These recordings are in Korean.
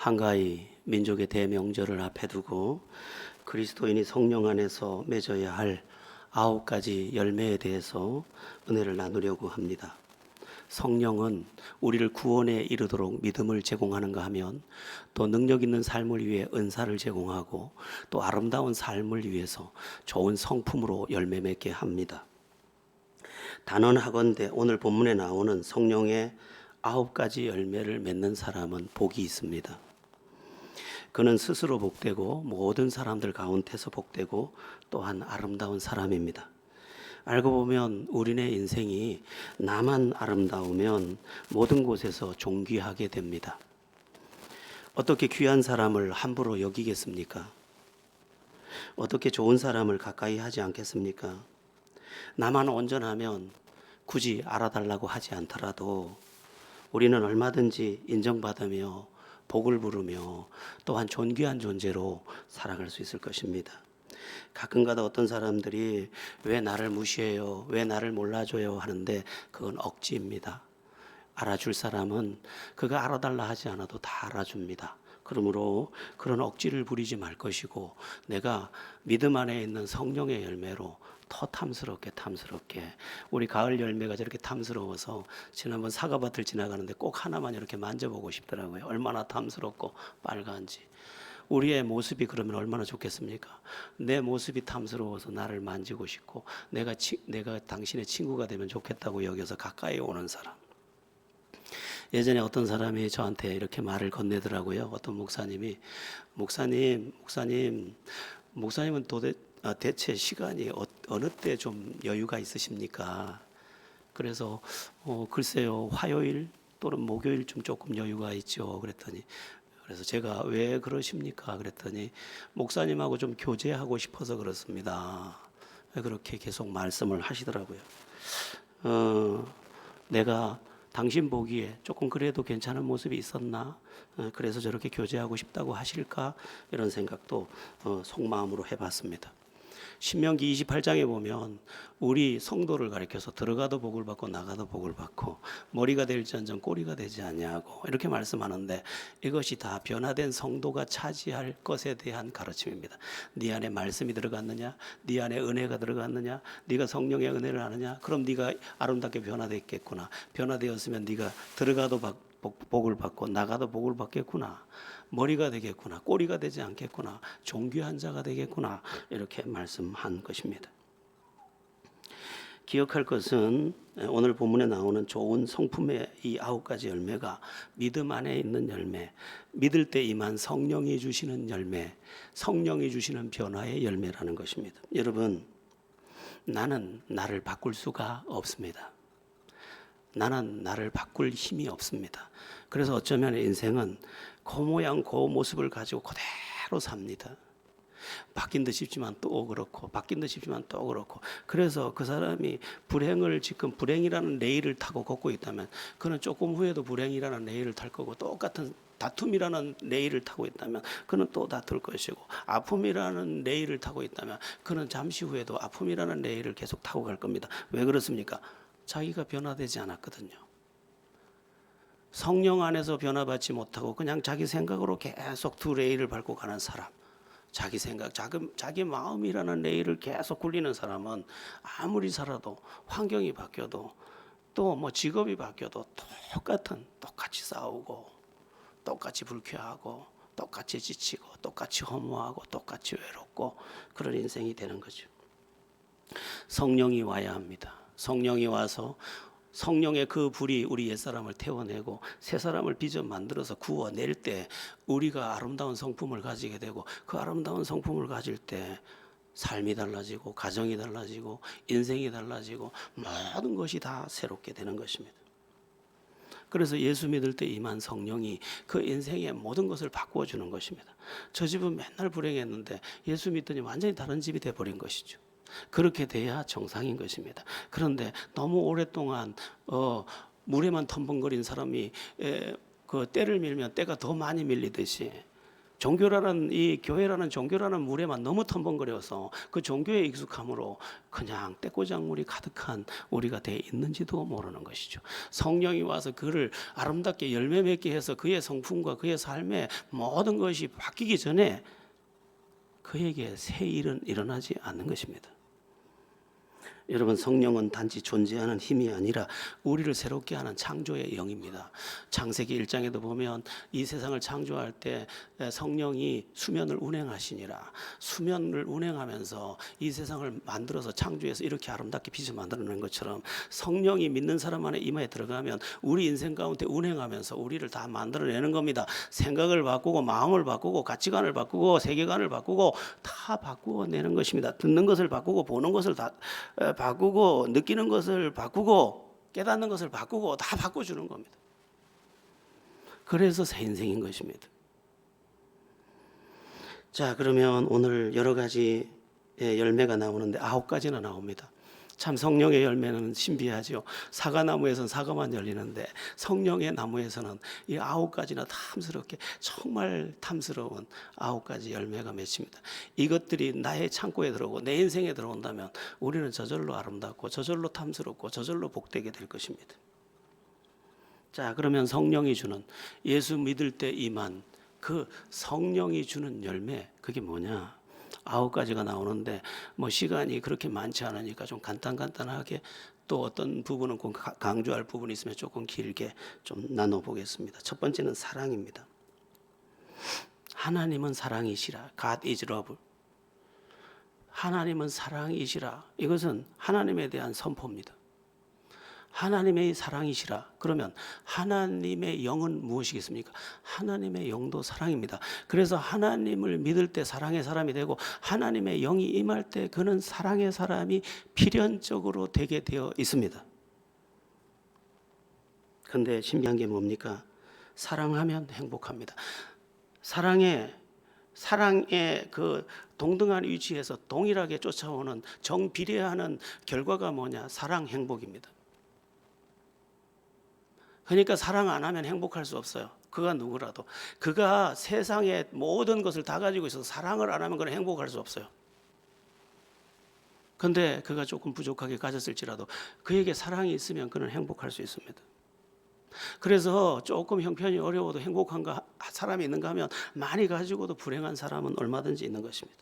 한가히 민족의 대명절을 앞에 두고 그리스도인이 성령 안에서 맺어야 할 9가지 열매에 대해서 은혜를 나누려고 합니다. 성령은 우리를 구원에 이르도록 믿음을 제공하는가 하면 또 능력 있는 삶을 위해 은사를 제공하고 또 아름다운 삶을 위해서 좋은 성품으로 열매 맺게 합니다. 단언하건대 오늘 본문에 나오는 성령의 9가지 열매를 맺는 사람은 복이 있습니다. 그는 스스로 복되고 모든 사람들 가운데서 복되고 또한 아름다운 사람입니다. 알고 보면 우리네 인생이 나만 아름다우면 모든 곳에서 존귀하게 됩니다. 어떻게 귀한 사람을 함부로 여기겠습니까? 어떻게 좋은 사람을 가까이 하지 않겠습니까? 나만 온전하면 굳이 알아달라고 하지 않더라도 우리는 얼마든지 인정받으며 복을 부르며 또한 존귀한 존재로 살아갈 수 있을 것입니다. 가끔가다 어떤 사람들이 왜 나를 무시해요? 왜 나를 몰라줘요? 하는데 그건 억지입니다. 알아줄 사람은 그가 알아달라 하지 않아도 다 알아줍니다. 그러므로 그런 억지를 부리지 말 것이고 내가 믿음 안에 있는 성령의 열매로 더 탐스럽게 우리 가을 열매가 저렇게 탐스러워서 지난번 사과밭을 지나가는데 꼭 하나만 이렇게 만져보고 싶더라고요. 얼마나 탐스럽고 빨간지. 우리의 모습이 그러면 얼마나 좋겠습니까? 내 모습이 탐스러워서 나를 만지고 싶고 내가 당신의 친구가 되면 좋겠다고 여겨서 가까이 오는 사람. 예전에 어떤 사람이 저한테 이렇게 말을 건네더라고요. 어떤 목사님은 대체 시간이 어느 때 좀 여유가 있으십니까? 그래서 글쎄요, 화요일 또는 목요일 좀 조금 여유가 있죠. 그래서 제가 왜 그러십니까? 그랬더니 목사님하고 좀 교제하고 싶어서 그렇습니다. 그렇게 계속 말씀을 하시더라고요. 내가 당신 보기에 조금 그래도 괜찮은 모습이 있었나? 그래서 저렇게 교제하고 싶다고 하실까? 이런 생각도 속마음으로 해봤습니다. 신명기 28장에 보면 우리 성도를 가리켜서 들어가도 복을 받고 나가도 복을 받고 머리가 될지언정 꼬리가 되지 아니하고 이렇게 말씀하는데 이것이 다 변화된 성도가 차지할 것에 대한 가르침입니다. 네 안에 말씀이 들어갔느냐? 네 안에 은혜가 들어갔느냐? 네가 성령의 은혜를 아느냐? 그럼 네가 아름답게 변화됐겠구나. 변화되었으면 네가 들어가도 복을 받고 나가도 복을 받겠구나. 머리가 되겠구나. 꼬리가 되지 않겠구나. 존귀한 자가 되겠구나. 이렇게 말씀한 것입니다. 기억할 것은 오늘 본문에 나오는 좋은 성품의 이 9가지 열매가 믿음 안에 있는 열매, 믿을 때 임한 성령이 주시는 열매, 성령이 주시는 변화의 열매라는 것입니다. 여러분, 나는 나를 바꿀 수가 없습니다. 나는 나를 바꿀 힘이 없습니다. 그래서 어쩌면 인생은 그 모양 그 모습을 가지고 그대로 삽니다. 바뀐 듯 싶지만 또 그렇고 바뀐 듯 싶지만 또 그렇고. 그래서 그 사람이 지금 불행이라는 레일을 타고 걷고 있다면 그는 조금 후에도 불행이라는 레일을 탈 거고, 똑같은 다툼이라는 레일을 타고 있다면 그는 또 다툴 것이고, 아픔이라는 레일을 타고 있다면 그는 잠시 후에도 아픔이라는 레일을 계속 타고 갈 겁니다. 왜 그렇습니까? 자기가 변화되지 않았거든요. 성령 안에서 변화받지 못하고 그냥 자기 생각으로 계속 두 레일을 밟고 가는 사람, 자기 생각, 자기 마음이라는 레일을 계속 굴리는 사람은 아무리 살아도, 환경이 바뀌어도, 또 뭐 직업이 바뀌어도 똑같이 싸우고, 똑같이 불쾌하고, 똑같이 지치고, 똑같이 허무하고, 똑같이 외롭고, 그런 인생이 되는 거죠. 성령이 와야 합니다. 성령이 와서 성령의 그 불이 우리 옛사람을 태워내고 새 사람을 빚어 만들어서 구워낼 때 우리가 아름다운 성품을 가지게 되고, 그 아름다운 성품을 가질 때 삶이 달라지고 가정이 달라지고 인생이 달라지고 모든 것이 다 새롭게 되는 것입니다. 그래서 예수 믿을 때 임한 성령이 그 인생의 모든 것을 바꾸어 주는 것입니다. 저 집은 맨날 불행했는데 예수 믿더니 완전히 다른 집이 돼버린 것이죠. 그렇게 돼야 정상인 것입니다. 그런데 너무 오랫동안 물에만 텀벙거린 사람이 그 때를 밀면 때가 더 많이 밀리듯이 종교라는 이 교회라는 종교라는 물에만 너무 텀벙거려서 그 종교에 익숙함으로 그냥 떼꼬작물이 가득한 우리가 돼 있는지도 모르는 것이죠. 성령이 와서 그를 아름답게 열매 맺게 해서 그의 성품과 그의 삶의 모든 것이 바뀌기 전에 그에게 새 일은 일어나지 않는 것입니다. 여러분, 성령은 단지 존재하는 힘이 아니라 우리를 새롭게 하는 창조의 영입니다. 창세기 1장에도 보면 이 세상을 창조할 때 성령이 수면을 운행하시니라. 수면을 운행하면서 이 세상을 만들어서 창조해서 이렇게 아름답게 빛을 만들어낸 것처럼 성령이 믿는 사람 안에 이마에 들어가면 우리 인생 가운데 운행하면서 우리를 다 만들어내는 겁니다. 생각을 바꾸고 마음을 바꾸고 가치관을 바꾸고 세계관을 바꾸고 다 바꾸어 내는 것입니다. 듣는 것을 바꾸고 보는 것을 다 바꾸고 느끼는 것을 바꾸고 깨닫는 것을 바꾸고 다 바꿔주는 겁니다. 그래서 새 인생인 것입니다. 자, 그러면 오늘 여러 가지 열매가 나오는데 9가지나 나옵니다. 참 성령의 열매는 신비하죠. 사과나무에서는 사과만 열리는데 성령의 나무에서는 이 9가지나 탐스럽게 정말 탐스러운 9가지 열매가 맺힙니다. 이것들이 나의 창고에 들어오고 내 인생에 들어온다면 우리는 저절로 아름답고 저절로 탐스럽고 저절로 복되게 될 것입니다. 자, 그러면 성령이 주는, 예수 믿을 때 임한 그 성령이 주는 열매, 그게 뭐냐? 9가지가 나오는데 뭐 시간이 그렇게 많지 않으니까 좀 간단하게, 또 어떤 부분은 꼭 강조할 부분이 있으면 조금 길게 좀 나눠보겠습니다. 첫 번째는 사랑입니다. 하나님은 사랑이시라. God is love. 하나님은 사랑이시라. 이것은 하나님에 대한 선포입니다. 하나님의 사랑이시라. 그러면 하나님의 영은 무엇이겠습니까? 하나님의 영도 사랑입니다. 그래서 하나님을 믿을 때 사랑의 사람이 되고 하나님의 영이 임할 때 그는 사랑의 사람이 필연적으로 되게 되어 있습니다. 그런데 신비한 게 뭡니까? 사랑하면 행복합니다. 사랑의 그 동등한 위치에서 동일하게 쫓아오는 정비례하는 결과가 뭐냐? 사랑, 행복입니다. 그러니까 사랑 안 하면 행복할 수 없어요. 그가 누구라도. 그가 세상의 모든 것을 다 가지고 있어서 사랑을 안 하면 그는 행복할 수 없어요. 그런데 그가 조금 부족하게 가졌을지라도 그에게 사랑이 있으면 그는 행복할 수 있습니다. 그래서 조금 형편이 어려워도 행복한 사람이 있는가 하면 많이 가지고도 불행한 사람은 얼마든지 있는 것입니다.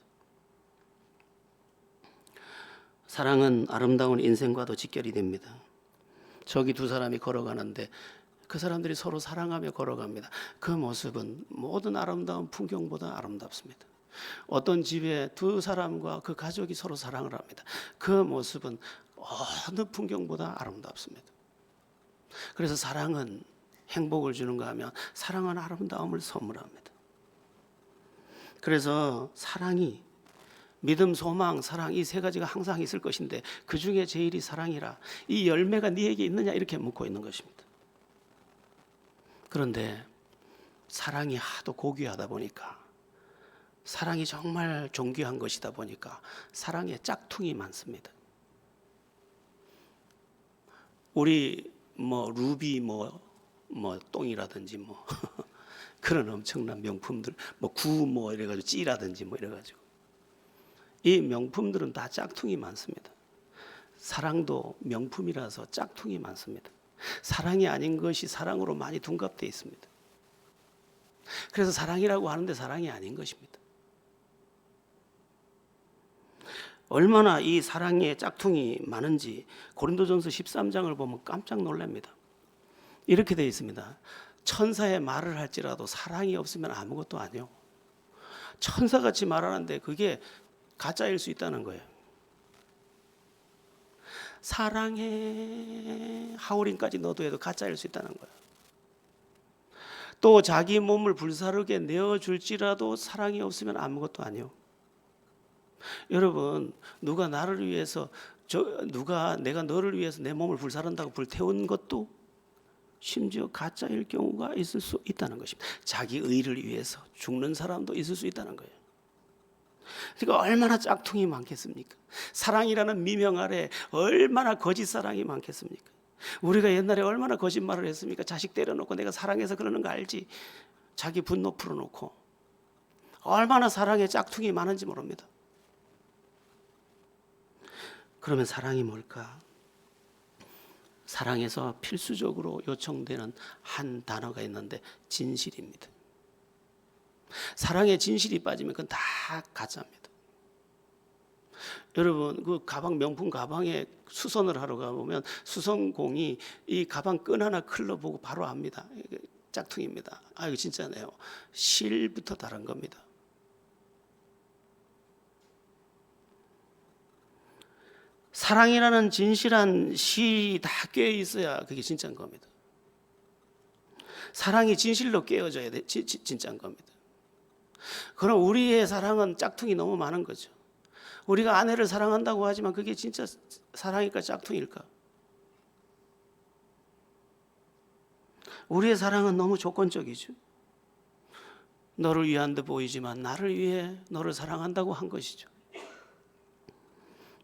사랑은 아름다운 인생과도 직결이 됩니다. 저기 두 사람이 걸어가는데 그 사람들이 서로 사랑하며 걸어갑니다. 그 모습은 모든 아름다운 풍경보다 아름답습니다. 어떤 집에 두 사람과 그 가족이 서로 사랑을 합니다. 그 모습은 어느 풍경보다 아름답습니다. 그래서 사랑은 행복을 주는가 하면 사랑은 아름다움을 선물합니다. 그래서 사랑이 믿음, 소망, 사랑, 이 세 가지가 항상 있을 것인데 그 중에 제일이 사랑이라. 이 열매가 네에게 있느냐 이렇게 묻고 있는 것입니다. 그런데 사랑이 하도 고귀하다 보니까, 사랑이 정말 존귀한 것이다 보니까 사랑에 짝퉁이 많습니다. 우리 루비 똥이라든지 그런 엄청난 명품들, 구 이래가지고 찌라든지 이래가지고 이 명품들은 다 짝퉁이 많습니다. 사랑도 명품이라서 짝퉁이 많습니다. 사랑이 아닌 것이 사랑으로 많이 둔갑되어 있습니다. 그래서 사랑이라고 하는데 사랑이 아닌 것입니다. 얼마나 이 사랑의 짝퉁이 많은지 고린도전서 13장을 보면 깜짝 놀랍니다. 이렇게 되어 있습니다. 천사의 말을 할지라도 사랑이 없으면 아무것도 아니요. 천사같이 말하는데 그게 가짜일 수 있다는 거예요. 사랑해 하울인까지 넣어도 해도 가짜일 수 있다는 거예요. 또 자기 몸을 불사르게 내어줄지라도 사랑이 없으면 아무것도 아니요. 여러분, 누가 나를 위해서 내가 너를 위해서 내 몸을 불사른다고 불태운 것도 심지어 가짜일 경우가 있을 수 있다는 것입니다. 자기 의를 위해서 죽는 사람도 있을 수 있다는 거예요. 그러니까 얼마나 짝퉁이 많겠습니까? 사랑이라는 미명 아래 얼마나 거짓 사랑이 많겠습니까? 우리가 옛날에 얼마나 거짓말을 했습니까? 자식 때려놓고 내가 사랑해서 그러는 거 알지? 자기 분노 풀어놓고 얼마나 사랑에 짝퉁이 많은지 모릅니다. 그러면 사랑이 뭘까? 사랑에서 필수적으로 요청되는 한 단어가 있는데 진실입니다. 사랑에 진실이 빠지면 그건 다 가짜입니다. 여러분, 그 가방, 명품 가방에 수선을 하러 가보면 수선공이 이 가방 끈 하나 클러보고 바로 압니다. 이게 짝퉁입니다. 아, 이거 진짜네요. 실부터 다른 겁니다. 사랑이라는 진실한 실이 다 꿰어 있어야 그게 진짜인 겁니다. 사랑이 진실로 깨어져야 돼, 진짜인 겁니다. 그럼 우리의 사랑은 짝퉁이 너무 많은 거죠. 우리가 아내를 사랑한다고 하지만 그게 진짜 사랑일까 짝퉁일까? 우리의 사랑은 너무 조건적이죠. 너를 위한 듯 보이지만 나를 위해 너를 사랑한다고 한 것이죠.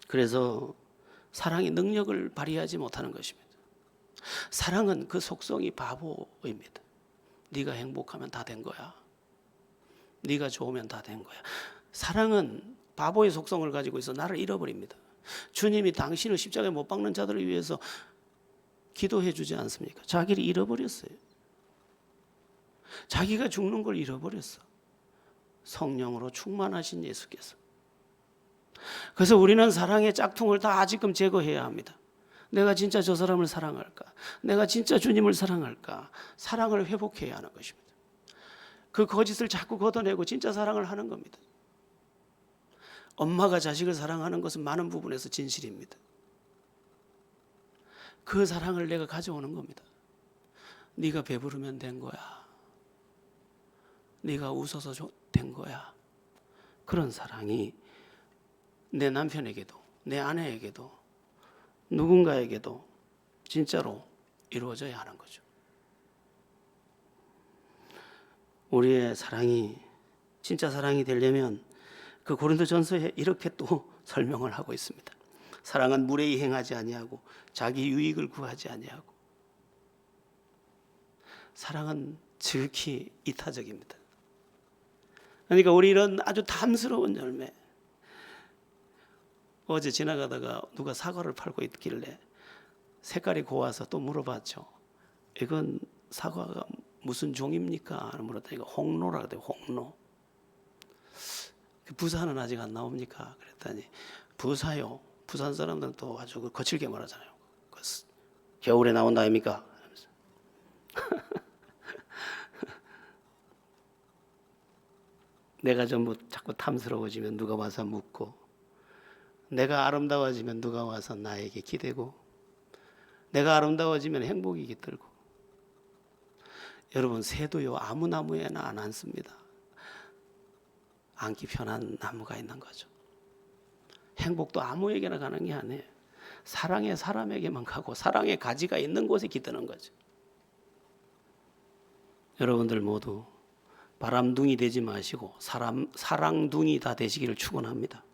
그래서 사랑이 능력을 발휘하지 못하는 것입니다. 사랑은 그 속성이 바보입니다. 네가 행복하면 다 된 거야. 네가 좋으면 다 된 거야. 사랑은 바보의 속성을 가지고 있어 나를 잃어버립니다. 주님이 당신을 십자가에 못 박는 자들을 위해서 기도해 주지 않습니까? 자기를 잃어버렸어요. 자기가 죽는 걸 잃어버렸어. 성령으로 충만하신 예수께서. 그래서 우리는 사랑의 짝퉁을 다 지금 제거해야 합니다. 내가 진짜 저 사람을 사랑할까? 내가 진짜 주님을 사랑할까? 사랑을 회복해야 하는 것입니다. 그 거짓을 자꾸 걷어내고 진짜 사랑을 하는 겁니다. 엄마가 자식을 사랑하는 것은 많은 부분에서 진실입니다. 그 사랑을 내가 가져오는 겁니다. 네가 배부르면 된 거야. 네가 웃어서 된 거야. 그런 사랑이 내 남편에게도 내 아내에게도 누군가에게도 진짜로 이루어져야 하는 거죠. 우리의 사랑이 진짜 사랑이 되려면 그 고린도전서에 이렇게 또 설명을 하고 있습니다. 사랑은 무례히 행하지 아니하고 자기 유익을 구하지 아니하고 사랑은 지극히 이타적입니다. 그러니까 우리 이런 아주 탐스러운 열매, 어제 지나가다가 누가 사과를 팔고 있길래 색깔이 고와서 또 물어봤죠. 이건 사과가 무슨 종입니까? 물었더니 홍로라 그래요. 홍로. 부사는 아직 안 나옵니까? 그랬더니 부사요. 부산 사람들은 또 아주 거칠게 말하잖아요. 겨울에 나온다 아닙니까? 내가 전부 자꾸 탐스러워지면 누가 와서 묻고, 내가 아름다워지면 누가 와서 나에게 기대고, 내가 아름다워지면 행복이 깃들고. 여러분, 새도요 아무 나무에나 안 앉습니다. 앉기 편한 나무가 있는 거죠. 행복도 아무에게나 가는 게 아니에요. 사랑의 사람에게만 가고 사랑의 가지가 있는 곳에 깃드는 거죠. 여러분들 모두 바람둥이 되지 마시고 사랑둥이 다 되시기를 축원합니다.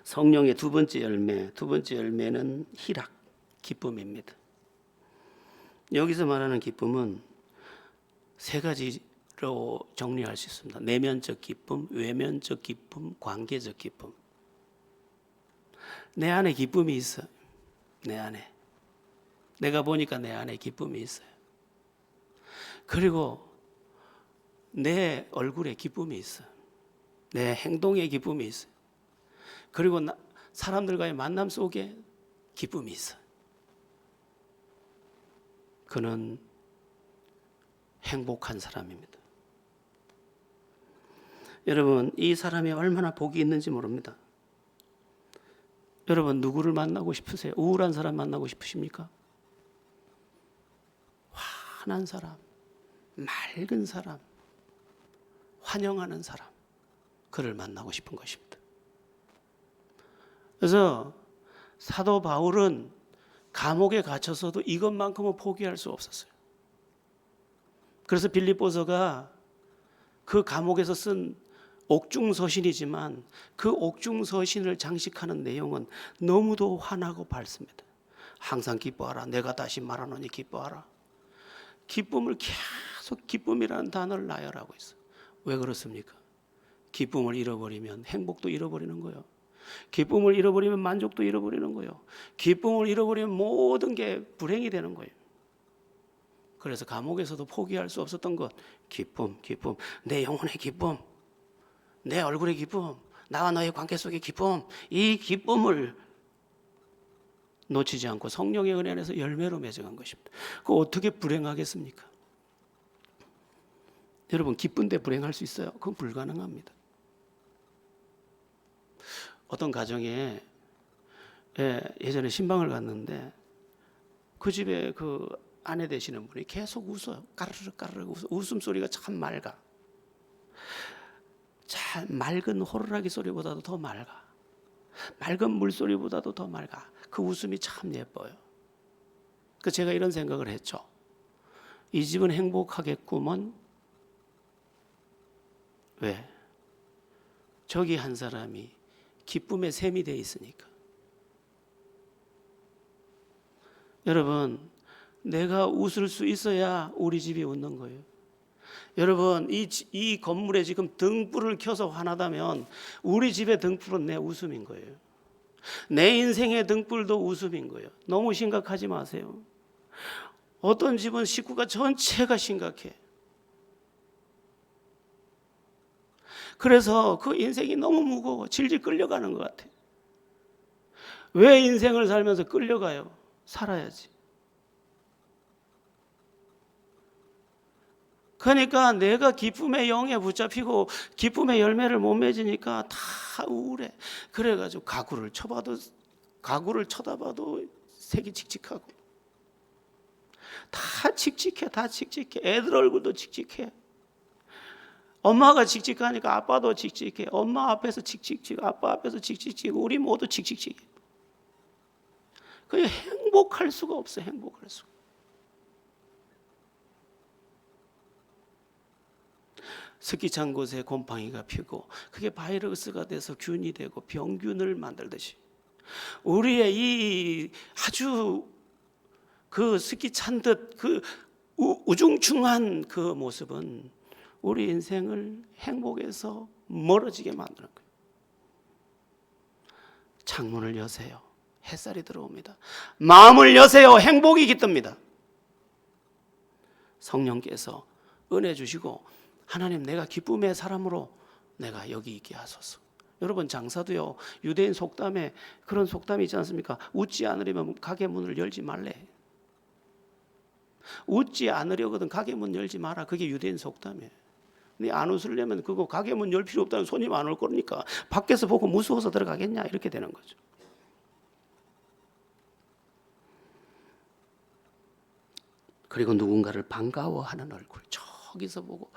성령의 두 번째 열매는 희락, 기쁨입니다. 여기서 말하는 기쁨은 세 가지로 정리할 수 있습니다. 내면적 기쁨, 외면적 기쁨, 관계적 기쁨. 내 안에 기쁨이 있어요. 내 안에. 내가 보니까 내 안에 기쁨이 있어요. 그리고 내 얼굴에 기쁨이 있어요. 내 행동에 기쁨이 있어요. 그리고 사람들과의 만남 속에 기쁨이 있어요. 그는 행복한 사람입니다. 여러분, 이 사람이 얼마나 복이 있는지 모릅니다. 여러분, 누구를 만나고 싶으세요? 우울한 사람 만나고 싶으십니까? 환한 사람, 맑은 사람, 환영하는 사람, 그를 만나고 싶은 것입니다. 그래서 사도 바울은 감옥에 갇혀서도 이것만큼은 포기할 수 없었어요. 그래서 빌립보서가 그 감옥에서 쓴 옥중서신이지만 그 옥중서신을 장식하는 내용은 너무도 환하고 밝습니다. 항상 기뻐하라. 내가 다시 말하노니 기뻐하라. 기쁨을 계속 기쁨이라는 단어를 나열하고 있어요. 왜 그렇습니까? 기쁨을 잃어버리면 행복도 잃어버리는 거예요. 기쁨을 잃어버리면 만족도 잃어버리는 거예요. 기쁨을 잃어버리면 모든 게 불행이 되는 거예요. 그래서 감옥에서도 포기할 수 없었던 것, 기쁨, 기쁨, 내 영혼의 기쁨, 내 얼굴의 기쁨, 나와 너의 관계 속의 기쁨, 이 기쁨을 놓치지 않고 성령의 은혜 안에서 열매로 맺어간 것입니다. 그거 어떻게 불행하겠습니까? 여러분, 기쁜데 불행할 수 있어요? 그건 불가능합니다. 어떤 가정에 예전에 신방을 갔는데 그 집에 그 아내 되시는 분이 계속 웃어요. 까르르 까르르 웃음소리가 참 맑아. 참 맑은 호루라기 소리보다도 더 맑아. 맑은 물소리보다도 더 맑아. 그 웃음이 참 예뻐요. 그 제가 이런 생각을 했죠. 이 집은 행복하겠구먼. 왜? 저기 한 사람이 기쁨의 샘이 되어 있으니까. 여러분, 내가 웃을 수 있어야 우리 집이 웃는 거예요. 여러분, 이 건물에 지금 등불을 켜서 화나다면 우리 집의 등불은 내 웃음인 거예요. 내 인생의 등불도 웃음인 거예요. 너무 심각하지 마세요. 어떤 집은 식구가 전체가 심각해. 그래서 그 인생이 너무 무거워. 질질 끌려가는 것 같아. 왜 인생을 살면서 끌려가요? 살아야지. 그러니까 내가 기쁨의 영에 붙잡히고 기쁨의 열매를 못 맺으니까 다 우울해. 그래가지고 가구를 쳐다봐도 색이 칙칙하고 다 칙칙해. 다 칙칙해. 애들 얼굴도 칙칙해. 엄마가 칙칙하니까 아빠도 칙칙해. 엄마 앞에서 칙칙칙, 아빠 앞에서 칙칙칙, 우리 모두 칙칙칙. 그냥 행복할 수가 없어. 행복할 수가. 습기 찬 곳에 곰팡이가 피고 그게 바이러스가 돼서 균이 되고 병균을 만들듯이 우리의 이 아주 그 습기 찬 듯 그 우중충한 그 모습은 우리 인생을 행복에서 멀어지게 만드는 거예요. 창문을 여세요. 햇살이 들어옵니다. 마음을 여세요. 행복이 깃듭니다. 성령께서 은혜 주시고 하나님, 내가 기쁨의 사람으로 내가 여기 있게 하소서. 여러분, 장사도요, 유대인 속담에 그런 속담이 있지 않습니까? 웃지 않으려면 가게 문을 열지 말래. 웃지 않으려거든 가게 문 열지 마라. 그게 유대인 속담이에요. 근데 안 웃으려면 그거 가게 문 열 필요 없다는, 손님 안 올 거니까 밖에서 보고 무서워서 들어가겠냐, 이렇게 되는 거죠. 그리고 누군가를 반가워하는 얼굴, 저기서 보고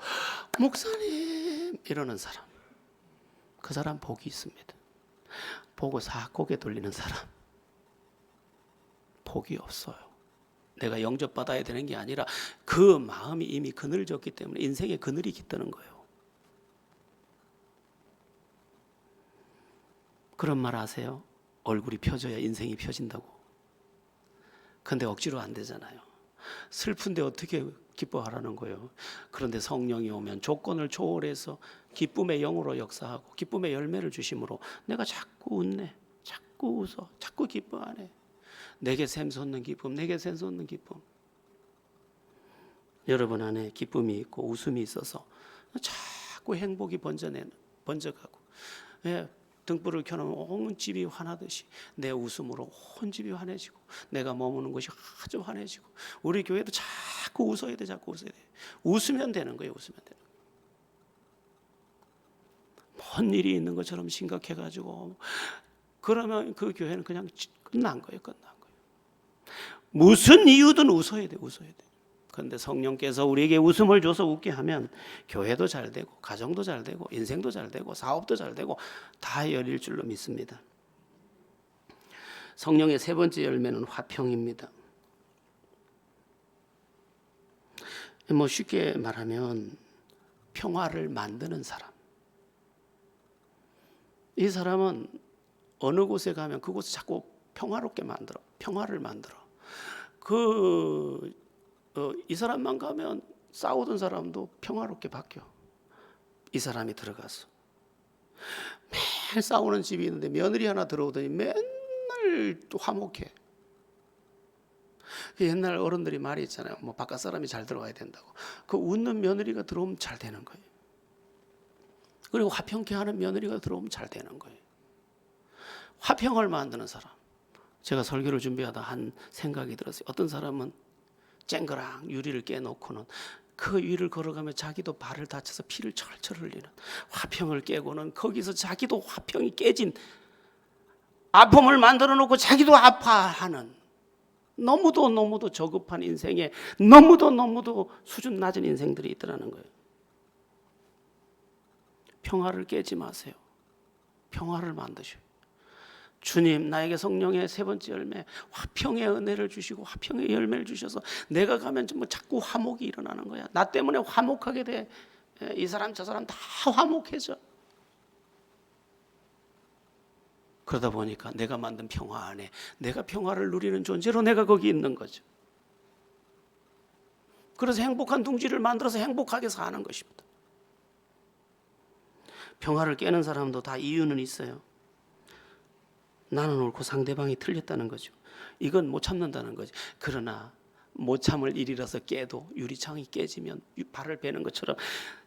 목사님 이러는 사람, 그 사람 복이 있습니다. 보고 싹 고개 돌리는 사람 복이 없어요. 내가 영접받아야 되는 게 아니라 그 마음이 이미 그늘졌기 때문에 인생의 그늘이 깃드는 거예요. 그런 말 아세요? 얼굴이 펴져야 인생이 펴진다고. 근데 억지로 안 되잖아요. 슬픈데 어떻게 기뻐하라는 거예요. 그런데 성령이 오면 조건을 초월해서 기쁨의 영으로 역사하고 기쁨의 열매를 주심으로 내가 자꾸 웃네, 자꾸 웃어, 자꾸 기뻐하네. 내게 샘솟는 기쁨, 내게 샘솟는 기쁨. 여러분 안에 기쁨이 있고 웃음이 있어서 자꾸 행복이 번져가고, 등불을 켜놓으면 온 집이 환하듯이 내 웃음으로 온 집이 환해지고 내가 머무는 곳이 아주 환해지고, 우리 교회도 자꾸 웃어야 돼. 자꾸 웃어야 돼. 웃으면 되는 거예요. 웃으면 되는 거예요. 뭔 일이 있는 것처럼 심각해가지고 그러면 그 교회는 그냥 끝난 거예요. 끝난 거예요. 무슨 이유든 웃어야 돼. 웃어야 돼. 그런데 성령께서 우리에게 웃음을 줘서 웃게 하면 교회도 잘 되고 가정도 잘 되고 인생도 잘 되고 사업도 잘 되고 다 열릴 줄로 믿습니다. 성령의 세 번째 열매는 화평입니다. 쉽게 말하면 평화를 만드는 사람. 이 사람은 어느 곳에 가면 그곳을 자꾸 평화롭게 만들어. 평화를 만들어. 이 사람만 가면 싸우던 사람도 평화롭게 바뀌어. 이 사람이 들어가서 매일 싸우는 집이 있는데 며느리 하나 들어오더니 맨날 또 화목해. 옛날 어른들이 말이 있잖아요. 뭐 바깥 사람이 잘 들어와야 된다고. 그 웃는 며느리가 들어오면 잘 되는 거예요. 그리고 화평케 하는 며느리가 들어오면 잘 되는 거예요. 화평을 만드는 사람. 제가 설교를 준비하다 한 생각이 들었어요. 어떤 사람은 쨍그랑 유리를 깨놓고는 그 위를 걸어가며 자기도 발을 다쳐서 피를 철철 흘리는, 화평을 깨고는 거기서 자기도 화평이 깨진 아픔을 만들어 놓고 자기도 아파하는, 너무도 저급한 인생에 너무도 수준 낮은 인생들이 있더라는 거예요. 평화를 깨지 마세요. 평화를 만드셔요. 주님, 나에게 성령의 세 번째 열매, 화평의 은혜를 주시고 화평의 열매를 주셔서 내가 가면 뭐 자꾸 화목이 일어나는 거야. 나 때문에 화목하게 돼. 이 사람 저 사람 다 화목해져. 그러다 보니까 내가 만든 평화 안에 내가 평화를 누리는 존재로 내가 거기 있는 거죠. 그래서 행복한 둥지를 만들어서 행복하게 사는 것입니다. 평화를 깨는 사람도 다 이유는 있어요. 나는 옳고 상대방이 틀렸다는 거죠. 이건 못 참는다는 거죠. 그러나 못 참을 일이라서 깨도 유리창이 깨지면 발을 베는 것처럼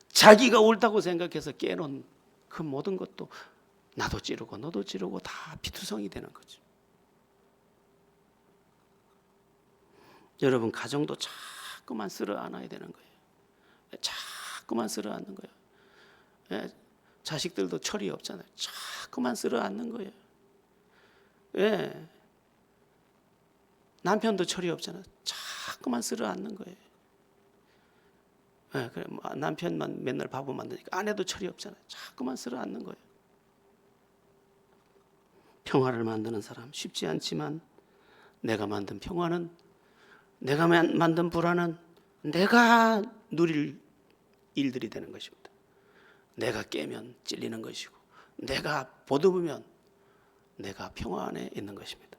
자기가 옳다고 생각해서 깨놓은 그 모든 것도 나도 찌르고 너도 찌르고 다 피투성이 되는 거죠. 여러분, 가정도 자꾸만 쓸어안아야 되는 거예요. 자꾸만 쓸어안는 거예요. 자식들도 철이 없잖아요. 자꾸만 쓸어안는 거예요. 남편도 철이 없잖아요. 자꾸만 쓸어안는 거예요. 그래, 남편만 맨날 바보 만드니까 아내도 철이 없잖아요. 자꾸만 쓸어안는 거예요. 평화를 만드는 사람 쉽지 않지만 내가 만든 평화는, 내가 만든 불안은 내가 누릴 일들이 되는 것입니다. 내가 깨면 찔리는 것이고 내가 보듬으면 내가 평화 안에 있는 것입니다.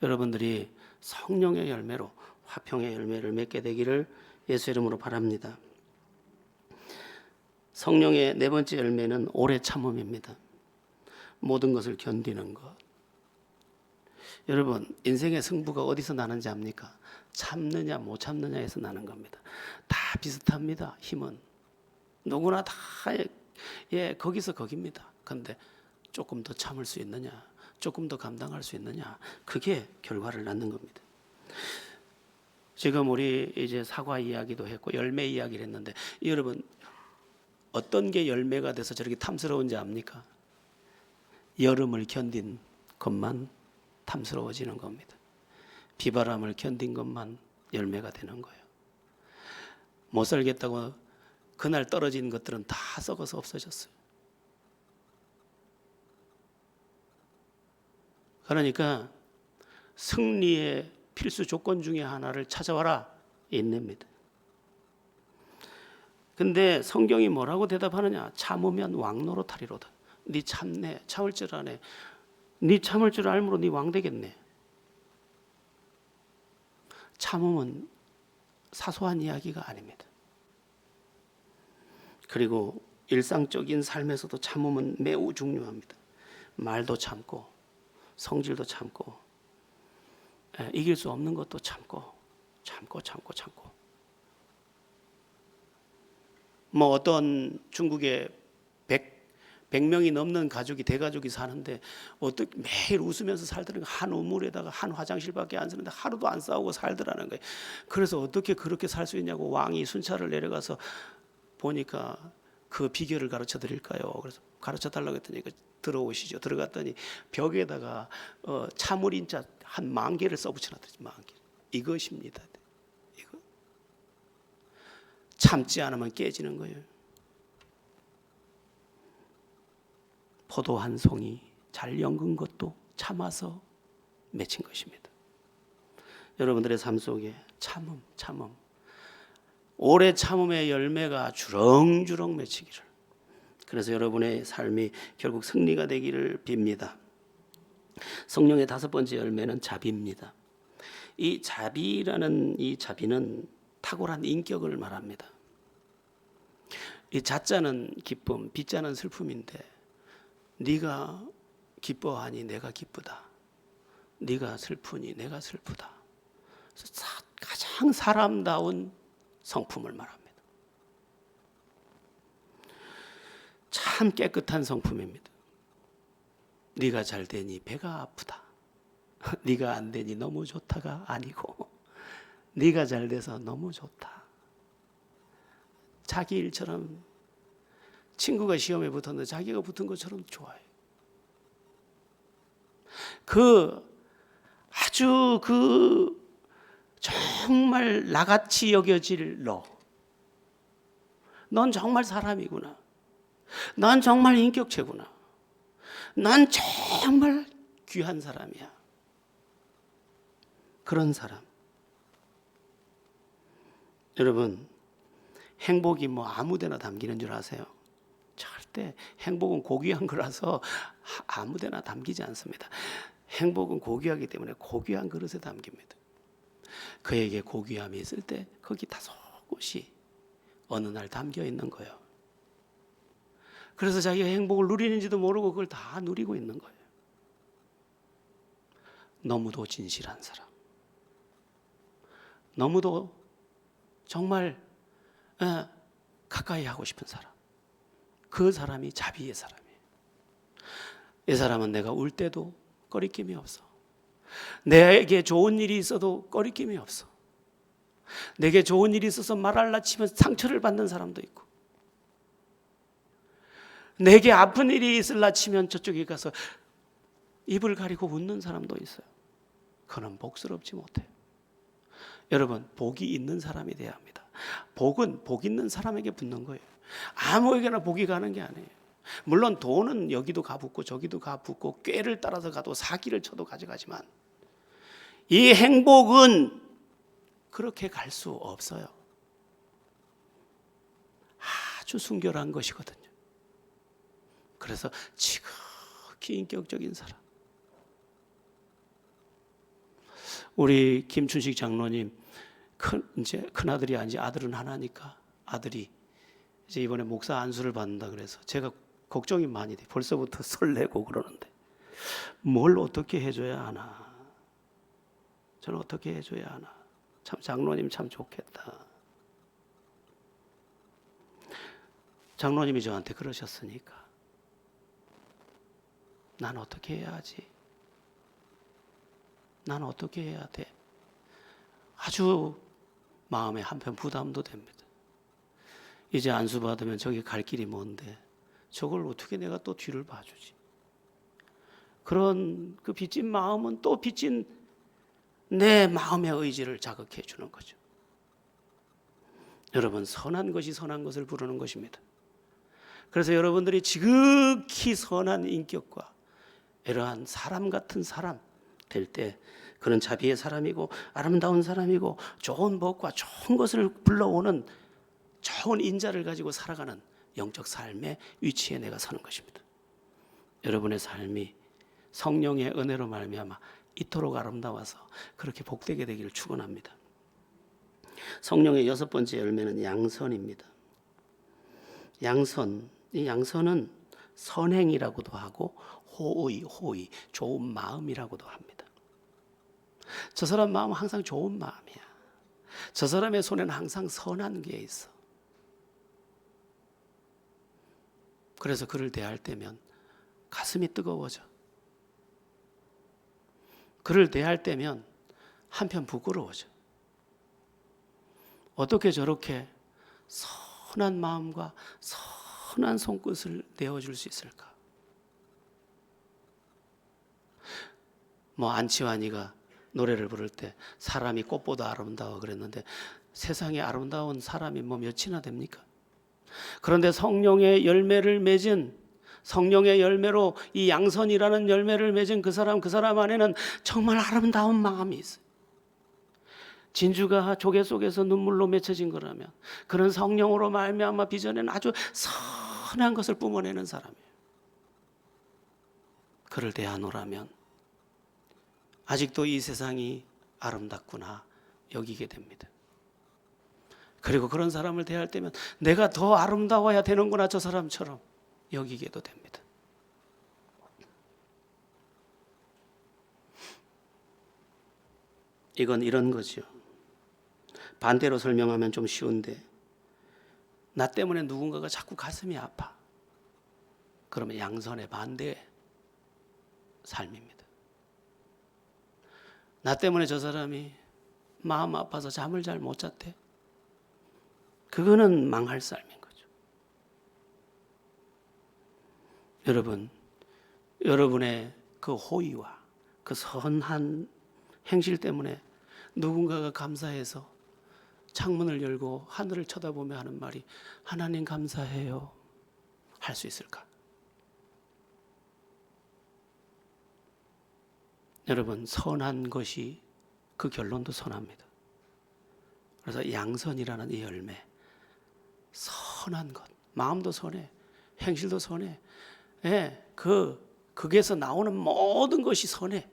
여러분들이 성령의 열매로 화평의 열매를 맺게 되기를 예수 이름으로 바랍니다. 성령의 네 번째 열매는 오래 참음입니다. 모든 것을 견디는 것. 여러분, 인생의 승부가 어디서 나는지 압니까? 참느냐 못 참느냐에서 나는 겁니다. 다 비슷합니다. 힘은 누구나 다 거기서 거기입니다. 그런데 조금 더 참을 수 있느냐, 조금 더 감당할 수 있느냐, 그게 결과를 낳는 겁니다. 지금 우리 이제 사과 이야기도 했고 열매 이야기를 했는데, 여러분 어떤 게 열매가 돼서 저렇게 탐스러운지 압니까? 여름을 견딘 것만 탐스러워지는 겁니다. 비바람을 견딘 것만 열매가 되는 거예요. 못 살겠다고 그날 떨어진 것들은 다 썩어서 없어졌어요. 그러니까 승리의 필수 조건 중에 하나를 찾아와라, 인내입니다. 근데 성경이 뭐라고 대답하느냐? 참으면 왕노릇하리로다. 네 참네, 참을 줄 아네. 네 참을 줄 알므로 네 왕 되겠네. 참음은 사소한 이야기가 아닙니다. 그리고 일상적인 삶에서도 참음은 매우 중요합니다. 말도 참고 성질도 참고 이길 수 없는 것도 참고 뭐 어떤 중국에 100명이 넘는 가족이, 대가족이 사는데 어떻게 매일 웃으면서 살더라는 거예요. 한 우물에다가 한 화장실밖에 안 쓰는데 하루도 안 싸우고 살더라는 거예요. 그래서 어떻게 그렇게 살 수 있냐고 왕이 순찰을 내려가서 보니까 그 비결을 가르쳐 드릴까요? 그래서 가르쳐 달라고 했더니 들어오시죠. 들어갔더니 벽에다가 참을 인자 한 10,000개를 써붙여놨더니 10,000개. 이것입니다. 이거 참지 않으면 깨지는 거예요. 포도 한 송이 잘 연근 것도 참아서 맺힌 것입니다. 여러분들의 삶 속에 참음, 오래 참음의 열매가 주렁주렁 맺히기를, 그래서 여러분의 삶이 결국 승리가 되기를 빕니다. 성령의 5번째 열매는 자비입니다. 이 자비라는 이 자비는 탁월한 인격을 말합니다. 이 자자는 기쁨, 비자는 슬픔인데 네가 기뻐하니 내가 기쁘다. 네가 슬프니 내가 슬프다. 가장 사람다운 성품을 말합니다. 참 깨끗한 성품입니다. 네가 잘 되니 배가 아프다. 네가 안 되니 너무 좋다가 아니고 네가 잘 돼서 너무 좋다. 자기 일처럼 친구가 시험에 붙었는데 자기가 붙은 것처럼 좋아요. 아주 정말 나같이 여겨질 넌 정말 사람이구나. 난 정말 인격체구나. 난 정말 귀한 사람이야. 그런 사람. 여러분, 행복이 아무데나 담기는 줄 아세요? 절대 행복은 고귀한 거라서 아무데나 담기지 않습니다. 행복은 고귀하기 때문에 고귀한 그릇에 담깁니다. 그에게 고귀함이 있을 때 거기 다소곳이 어느 날 담겨 있는 거예요. 그래서 자기가 행복을 누리는지도 모르고 그걸 다 누리고 있는 거예요. 너무도 진실한 사람. 너무도 정말 가까이 하고 싶은 사람. 그 사람이 자비의 사람이에요. 이 사람은 내가 울 때도 꺼리낌이 없어. 내게 좋은 일이 있어도 꺼리낌이 없어. 내게 좋은 일이 있어서 말하려 치면 상처를 받는 사람도 있고, 내게 아픈 일이 있으려 치면 저쪽에 가서 입을 가리고 웃는 사람도 있어요. 그는 복스럽지 못해요. 여러분, 복이 있는 사람이 돼야 합니다. 복은 복 있는 사람에게 붙는 거예요. 아무에게나 복이 가는 게 아니에요. 물론 돈은 여기도 가붙고 저기도 가붙고 꾀를 따라서 가도 사기를 쳐도 가져가지만 이 행복은 그렇게 갈 수 없어요. 아주 순결한 것이거든요. 그래서 지극히 인격적인 사람. 우리 김춘식 장로님 이제 큰아들이 아니지 아들은 하나니까 아들이 이제 이번에 목사 안수를 받는다 그래서 제가 걱정이 많이 돼. 벌써부터 설레고 그러는데 뭘 어떻게 해줘야 하나. 저는 어떻게 해줘야 하나. 참 장로님 참 좋겠다. 장로님이 저한테 그러셨으니까 난 어떻게 해야 하지? 난 어떻게 해야 돼? 아주 마음에 한편 부담도 됩니다. 이제 안수 받으면 저기 갈 길이 먼데 저걸 어떻게 내가 또 뒤를 봐주지? 그런 그 빚진 마음은 또 빚진 내 마음의 의지를 자극해 주는 거죠. 여러분, 선한 것이 선한 것을 부르는 것입니다. 그래서 여러분들이 지극히 선한 인격과 이러한 사람 같은 사람 될 때 그는 자비의 사람이고 아름다운 사람이고 좋은 복과 좋은 것을 불러오는 좋은 인자를 가지고 살아가는 영적 삶의 위치에 내가 서는 것입니다. 여러분의 삶이 성령의 은혜로 말미암아 이토록 아름다워서 그렇게 복되게 되기를 축원합니다. 성령의 6번째 열매는 양선입니다. 양선, 이 양선은 선행이라고도 하고 호의, 좋은 마음이라고도 합니다. 저 사람 마음은 항상 좋은 마음이야. 저 사람의 손에는 항상 선한 게 있어. 그래서 그를 대할 때면 가슴이 뜨거워져. 그를 대할 때면 한편 부끄러워져. 어떻게 저렇게 선한 마음과 선한 손끝을 내어줄 수 있을까? 안치환이가 노래를 부를 때 사람이 꽃보다 아름다워 그랬는데 세상에 아름다운 사람이 몇이나 됩니까? 그런데 성령의 열매를 맺은 성령의 열매로 이 양선이라는 열매를 맺은 그 사람 안에는 정말 아름다운 마음이 있어요. 진주가 조개 속에서 눈물로 맺혀진 거라면 그런 성령으로 말미암아 비전에는 아주 선한 것을 뿜어내는 사람이에요. 그를 대하노라면 아직도 이 세상이 아름답구나 여기게 됩니다. 그리고 그런 사람을 대할 때면 내가 더 아름다워야 되는구나 저 사람처럼 여기게도 됩니다. 이건 이런 거죠. 반대로 설명하면 좀 쉬운데 나 때문에 누군가가 자꾸 가슴이 아파. 그러면 양선의 반대의 삶입니다. 나 때문에 저 사람이 마음 아파서 잠을 잘 못 잤대. 그거는 망할 삶인 거죠. 여러분, 여러분의 그 호의와 그 선한 행실 때문에 누군가가 감사해서 창문을 열고 하늘을 쳐다보며 하는 말이 하나님 감사해요 할 수 있을까? 여러분, 선한 것이 그 결론도 선합니다. 그래서 양선이라는 이 열매, 선한 것, 마음도 선해, 행실도 선해, 거기에서 나오는 모든 것이 선해.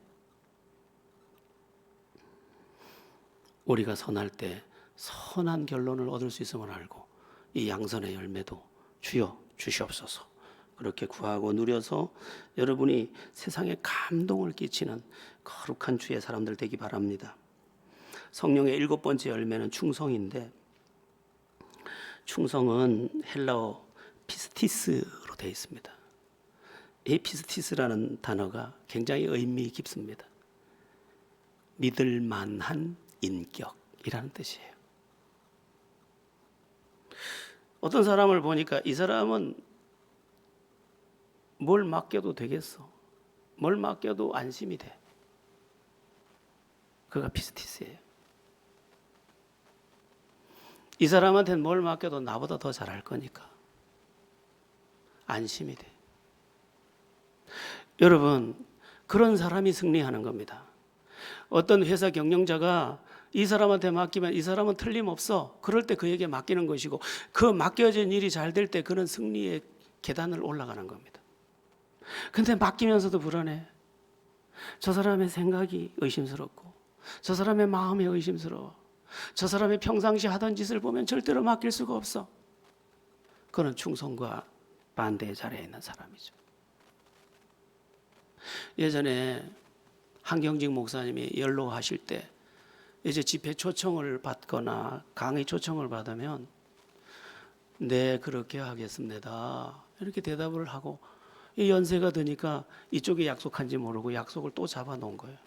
우리가 선할 때 선한 결론을 얻을 수 있음을 알고 이 양선의 열매도 주여 주시옵소서 그렇게 구하고 누려서 여러분이 세상에 감동을 끼치는 거룩한 주의 사람들 되기 바랍니다. 성령의 7번째 열매는 충성인데 충성은 헬라어 피스티스로 되어 있습니다. 이 피스티스라는 단어가 굉장히 의미 깊습니다. 믿을 만한 인격이라는 뜻이에요. 어떤 사람을 보니까 이 사람은 뭘 맡겨도 되겠어. 뭘 맡겨도 안심이 돼. 그가 피스티스예요. 이 사람한테는 뭘 맡겨도 나보다 더 잘할 거니까 안심이 돼. 여러분, 그런 사람이 승리하는 겁니다. 어떤 회사 경영자가 이 사람한테 맡기면 이 사람은 틀림없어. 그럴 때 그에게 맡기는 것이고 그 맡겨진 일이 잘 될 때 그는 승리의 계단을 올라가는 겁니다. 근데 맡기면서도 불안해. 저 사람의 생각이 의심스럽고 저 사람의 마음이 의심스러워. 저 사람이 평상시 하던 짓을 보면 절대로 맡길 수가 없어. 그는 충성과 반대의 자리에 있는 사람이죠. 예전에 한경직 목사님이 연로하실 때 이제 집회 초청을 받거나 강의 초청을 받으면 네 그렇게 하겠습니다 이렇게 대답을 하고 이 연세가 드니까 이쪽에 약속한지 모르고 약속을 또 잡아놓은 거예요.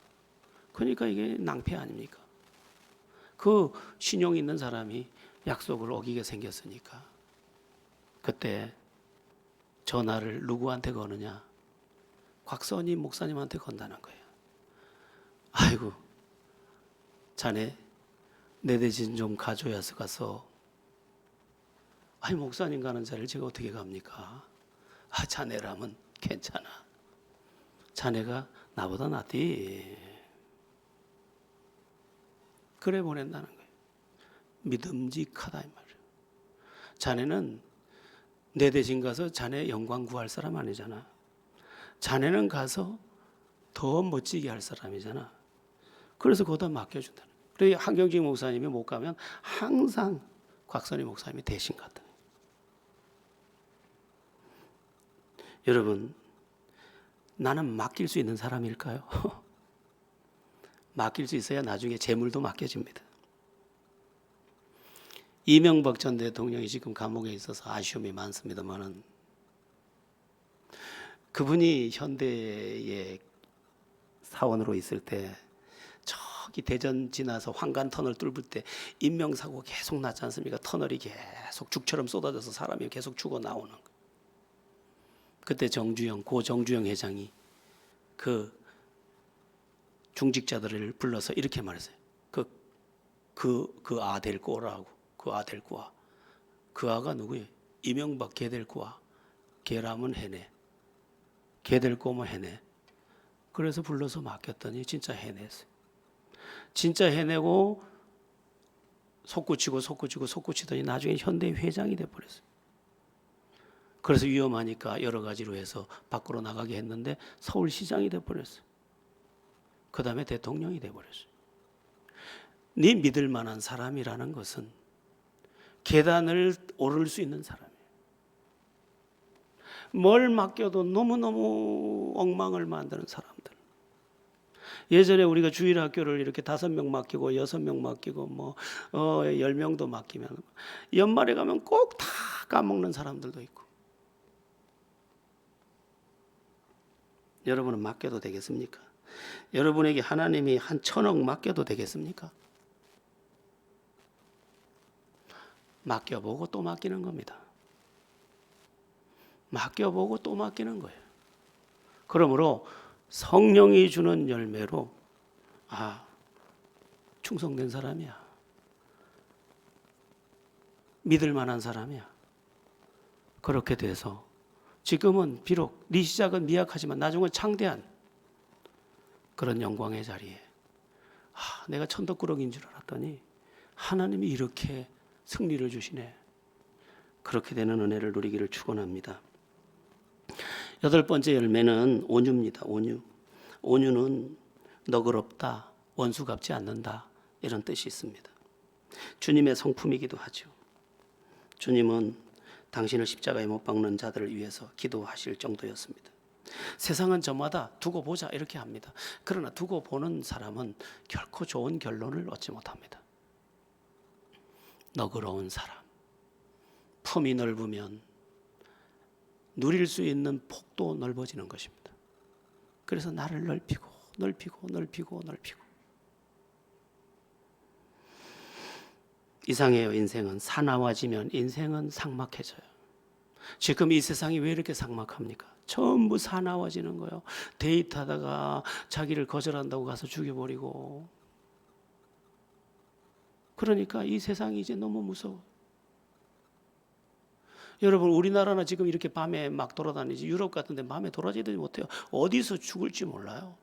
그러니까 이게 낭패 아닙니까? 그 신용 있는 사람이 약속을 어기게 생겼으니까 그때 전화를 누구한테 거느냐? 곽선희 목사님한테 건다는 거예요. 아이고 자네 내 대신 좀 가줘야 가서 아니 목사님 가는 자리를 제가 어떻게 갑니까? 아 자네라면 괜찮아. 자네가 나보다 낫디. 그래 보낸다는 거예요. 믿음직하다 이 말이에요. 자네는 내 대신 가서 자네 영광 구할 사람 아니잖아. 자네는 가서 더 멋지게 할 사람이잖아. 그래서 거기다 맡겨준다는 거예요. 그래서 한경직 목사님이 못 가면 항상 곽선희 목사님이 대신 갔다. 여러분, 나는 맡길 수 있는 사람일까요? 맡길 수 있어야 나중에 재물도 맡겨집니다. 이명박 전 대통령이 지금 감옥에 있어서 아쉬움이 많습니다만은 그분이 현대의 사원으로 있을 때 저기 대전 지나서 황간 터널 뚫을 때 인명사고 계속 났지 않습니까? 터널이 계속 죽처럼 쏟아져서 사람이 계속 죽어 나오는 거. 그때 고 정주영 회장이 그 중직자들을 불러서 이렇게 말했어요. 그 아 될 거라고. 그 아 될 거야. 그 아가 누구예요? 이명박 개 될 거야. 개라면 해내. 개 될 거면 해내. 그래서 불러서 맡겼더니 진짜 해냈어요. 진짜 해내고 솟구치더니 나중에 현대 회장이 돼버렸어요. 그래서 위험하니까 여러 가지로 해서 밖으로 나가게 했는데 서울시장이 돼버렸어요. 그 다음에 대통령이 돼버렸어요. 네 믿을 만한 사람이라는 것은 계단을 오를 수 있는 사람이에요. 뭘 맡겨도 너무너무 엉망을 만드는 사람들. 예전에 우리가 주일학교를 이렇게 5명 맡기고 6명 맡기고 10명도 맡기면 연말에 가면 꼭 다 까먹는 사람들도 있고. 여러분은 맡겨도 되겠습니까? 여러분에게 하나님이 한 1,000억 맡겨도 되겠습니까? 맡겨보고 또 맡기는 겁니다. 맡겨보고 또 맡기는 거예요. 그러므로 성령이 주는 열매로 충성된 사람이야. 믿을 만한 사람이야. 그렇게 돼서 지금은 비록 네 시작은 미약하지만 나중은 창대한 그런 영광의 자리에 내가 천덕꾸러기인 줄 알았더니 하나님이 이렇게 승리를 주시네. 그렇게 되는 은혜를 누리기를 축원합니다. 8번째 열매는 온유입니다. 온유. 온유는 너그럽다, 원수 갚지 않는다, 이런 뜻이 있습니다. 주님의 성품이기도 하죠. 주님은 당신을 십자가에 못 박는 자들을 위해서 기도하실 정도였습니다. 세상은 저마다 두고 보자 이렇게 합니다. 그러나 두고 보는 사람은 결코 좋은 결론을 얻지 못합니다. 너그러운 사람, 품이 넓으면 누릴 수 있는 폭도 넓어지는 것입니다. 그래서 나를 넓히고 이상해요. 인생은 사나워지면 인생은 삭막해져요. 지금 이 세상이 왜 이렇게 삭막합니까? 전부 사나워지는 거예요. 데이트하다가 자기를 거절한다고 가서 죽여버리고. 그러니까 이 세상이 이제 너무 무서워. 여러분, 우리나라는 지금 이렇게 밤에 막 돌아다니지, 유럽 같은 데 밤에 돌아다니지 못해요. 어디서 죽을지 몰라요.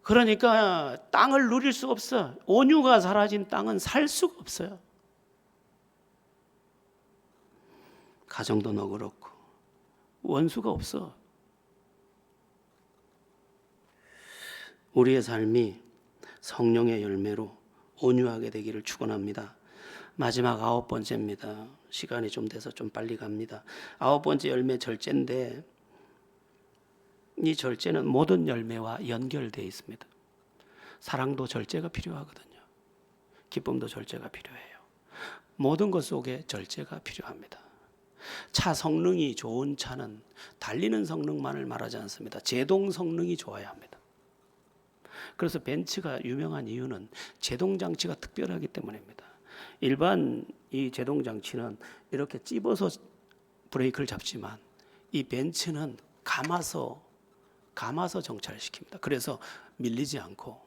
그러니까 땅을 누릴 수가 없어. 온유가 사라진 땅은 살 수가 없어요. 가정도 너그럽고 원수가 없어. 우리의 삶이 성령의 열매로 온유하게 되기를 축원합니다. 마지막 9번째입니다. 시간이 좀 돼서 좀 빨리 갑니다. 9번째 열매 절제인데, 이 절제는 모든 열매와 연결되어 있습니다. 사랑도 절제가 필요하거든요. 기쁨도 절제가 필요해요. 모든 것 속에 절제가 필요합니다. 차 성능이 좋은 차는 달리는 성능만을 말하지 않습니다. 제동 성능이 좋아야 합니다. 그래서 벤츠가 유명한 이유는 제동 장치가 특별하기 때문입니다. 일반 이 제동 장치는 이렇게 찝어서 브레이크를 잡지만 이 벤츠는 감아서 정차시킵니다. 그래서 밀리지 않고,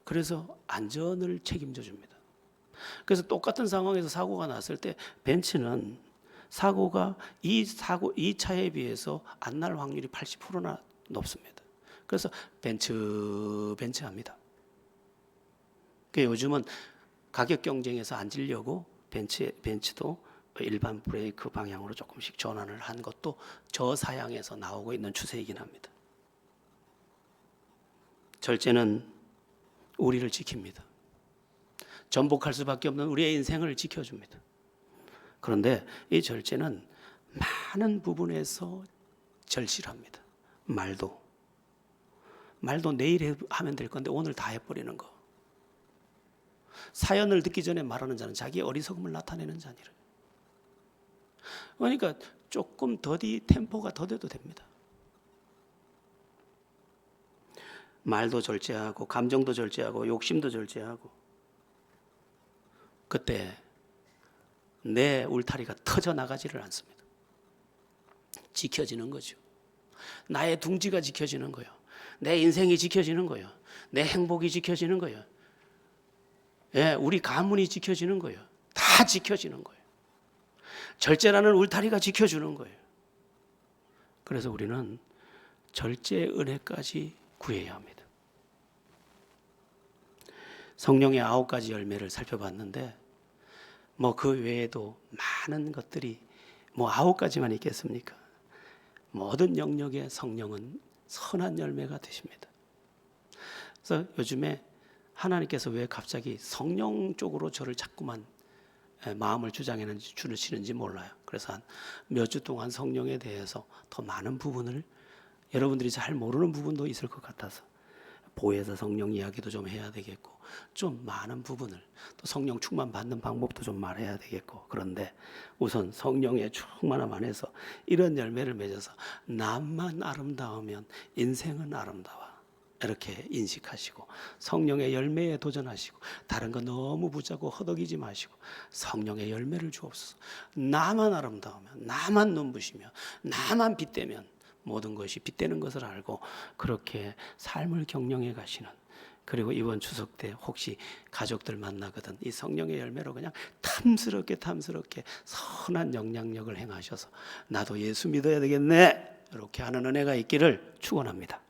그래서 안전을 책임져 줍니다. 그래서 똑같은 상황에서 사고가 났을 때 벤츠는 사고가 이 차에 비해서 안 날 확률이 80%나 높습니다. 그래서 벤츠합니다. 그러니까 요즘은 가격 경쟁에서 안 지려고 벤츠도 일반 브레이크 방향으로 조금씩 전환을 한 것도 저사양에서 나오고 있는 추세이긴 합니다. 절제는 우리를 지킵니다. 전복할 수밖에 없는 우리의 인생을 지켜줍니다. 그런데 이 절제는 많은 부분에서 절실합니다. 말도 내일 하면 될 건데 오늘 다 해버리는 거. 사연을 듣기 전에 말하는 자는 자기의 어리석음을 나타내는 자니라. 그러니까 조금 더디 템포가 더뎌도 됩니다. 말도 절제하고 감정도 절제하고 욕심도 절제하고, 그때 내 울타리가 터져 나가지를 않습니다. 지켜지는 거죠. 나의 둥지가 지켜지는 거예요. 내 인생이 지켜지는 거예요. 내 행복이 지켜지는 거예요. 우리 가문이 지켜지는 거예요. 다 지켜지는 거예요. 절제라는 울타리가 지켜주는 거예요. 그래서 우리는 절제 은혜까지 구해야 합니다. 성령의 9가지 열매를 살펴봤는데 그 외에도 많은 것들이 9가지만 있겠습니까? 모든 영역의 성령은 선한 열매가 되십니다. 그래서 요즘에 하나님께서 왜 갑자기 성령 쪽으로 저를 자꾸만 마음을 주장했는지 주시는지 몰라요. 그래서 한 몇 주 동안 성령에 대해서 더 많은 부분을 여러분들이 잘 모르는 부분도 있을 것 같아서 보혜사 성령 이야기도 좀 해야 되겠고 좀 많은 부분을 또 성령 충만 받는 방법도 좀 말해야 되겠고 그런데 우선 성령의 충만함 안에서 이런 열매를 맺어서 남만 아름다우면 인생은 아름다워 이렇게 인식하시고 성령의 열매에 도전하시고 다른 거 너무 붙잡고 허덕이지 마시고 성령의 열매를 주옵소서. 나만 아름다우면 나만 눈부시며 나만 빛되면 모든 것이 빛되는 것을 알고 그렇게 삶을 경영해 가시는 그리고 이번 추석 때 혹시 가족들 만나거든 이 성령의 열매로 그냥 탐스럽게 선한 영향력을 행하셔서 나도 예수 믿어야 되겠네 이렇게 하는 은혜가 있기를 축원합니다.